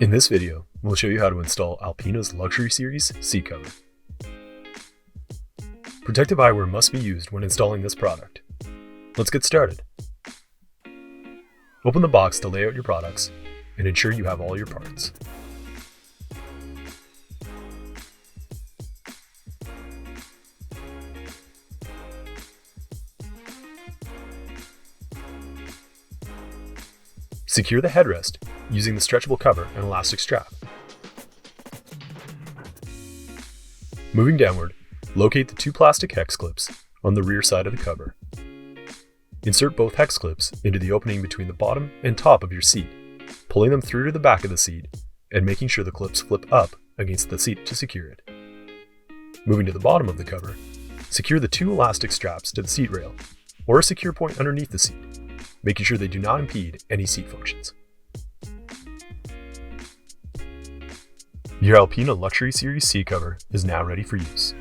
In this video, we'll show you how to install Alpena's Luxury Series seat cover. Protective eyewear must be used when installing this product. Let's get started. Open the box to lay out your products and ensure you have all your parts. Secure the headrest using the stretchable cover and elastic strap. Moving downward, locate the two plastic hex clips on the rear side of the cover. Insert both hex clips into the opening between the bottom and top of your seat, pulling them through to the back of the seat and making sure the clips flip up against the seat to secure it. Moving to the bottom of the cover, secure the two elastic straps to the seat rail or a secure point underneath the seat, making sure they do not impede any seat functions. Your Alpena Luxury Series seat cover is now ready for use.